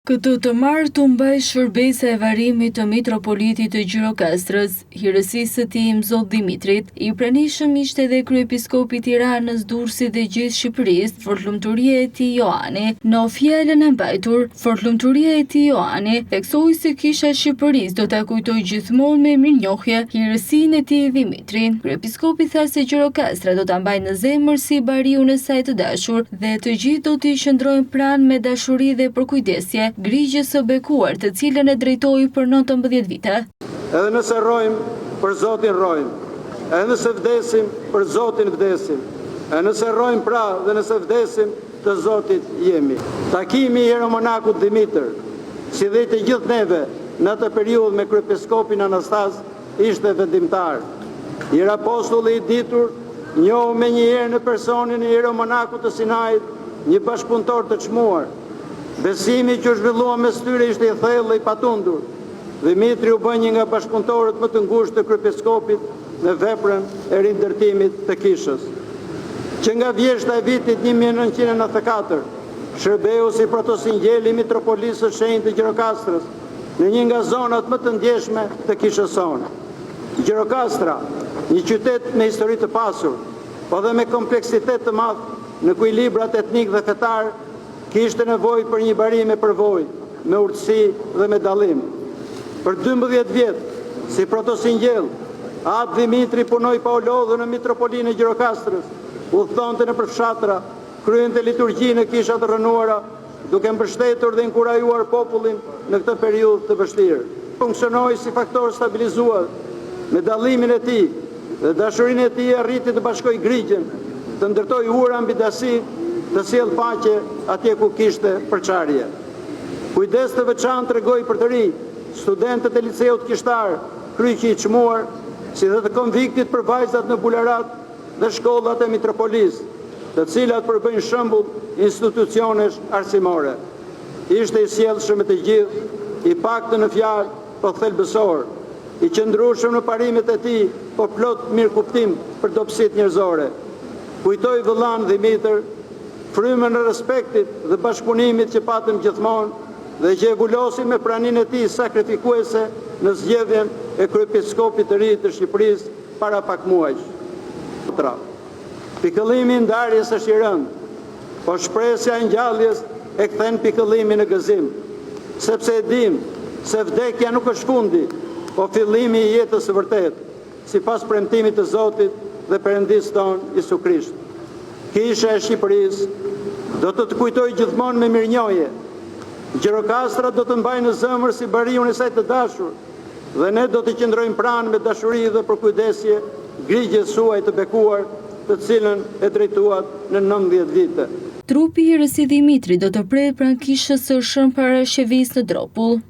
Këtë të martë të mbaj shërbesa e varimit të mitropolitit të Gjirokastrës, hirësisë së tij Mzot Dimitrit, i pranishëm ishte edhe kryepiskopi i Tiranës, Durrësit dhe gjithë Shqipërisë, fortlumturia e tij Joani. Në fjalën e mbajtur, fortlumturia e tij Joani theksoi se Kisha e Shqipërisë do ta kujtojë gjithmonë me mirënjohje hirësinë e tij Dimitri. Kryepiskopi tha se Gjirokastra do ta mbajë në zemër si bariun e saj të dashur dhe të gjithë do t'i qëndrojnë pranë me dashuri dhe përkujdesje grigjes së bekuar, të cilën e drejtoi për 19 vite. Edhe nëse rrojmë, për Zotin rrojmë. Edhe nëse vdesim, për Zotin vdesim. Edhe nëse rrojmë pra dhe nëse vdesim, të Zotit jemi. Takimi i hieromonakut Dimitër, si dhe të gjithë neve në atë periudhë me kryepiskopin Anastas, ishte vendimtar. Hierapostulli i ditur njohu menjëherë në personin e hieromonakut të Sinait një bashkëpunëtor të çmuar. Besimi që zhvillua mes tyre ishte i thellë dhe i patundur. Dimitri u bë një nga bashkëpunëtorët më të ngushtë të kryepiskopit në veprën e rindërtimit të kishës. Që nga vjeshta e vitit 1994, shërbeu si protosingjeli i mitropolisë së shenjtë të Gjirokastrës në një nga zonat më të ndjeshme të kishës sonë. Gjirokastra, një qytet me histori të pasur, po dhe me kompleksitet të madh në kuilibrat etnik dhe fetar, kishte nevojë për një bari me përvojë, me urtësi dhe me dallim. Për 12 vjet, si protosingjell, Atë Dimitri punoi pa u lodhur në mitropolinë e Gjirokastrës, udhëtonte në përfshatra, kryente liturgjinë në kisha të rënuara, duke mbështetur dhe inkurajuar popullin në këtë periudhë të vështirë. Funksionoi si faktor stabilizues, me dallimin e tij dhe dashurinë e tij arriti të bashkojë grigjen, të ndërtojë ura mbi dasi, të sjellë paqe atje ku kishte përçarje. Kujdes të veçantë tregoi për të ri, studentët e liceut kishtar, kryqi i çmuar, si dhe të konviktit për vajzat në bularat dhe shkollat e mitropolisë, të cilat përbëjnë shembull institucionesh arsimore. Ishte i sjellshëm me të gjithë, i paktë në fjalë, po thelbësor, i qëndrueshëm në parimet e tij, po plot mirëkuptim për dobësitë njerëzore. Kujtoi vëllan Dimitër, frymën e respektit dhe bashkëpunimit që patëm gjithmonë dhe që evulosin me praninë e tij sakrifikuese në zgjedhjen e kryepiskopit të ri të Shqipërisë para pak muajsh. Pikëllimi i ndarjes është i rëndë, po shpresja e ngjalljes e kthen pikëllimin në gëzim, sepse e dim se vdekja nuk është fundi, po fillimi i jetës së vërtetë, sipas premtimit të Zotit dhe Perëndisë tonë Jezu Krisht. Kisha e Shqipërisë do të kujtojë gjithmonë me mirënjohje. Gjirokastra do të mbajë në zemër si bariun e saj të dashur, dhe ne do të qëndrojmë pranë me dashuri dhe përkujdesje grigjes suaj të bekuar, të cilën e drejtuat në 19 vite. Trupi i Hirësi Dimitri do të prehet pranë kishës së Shën Parashevisë në Dropull.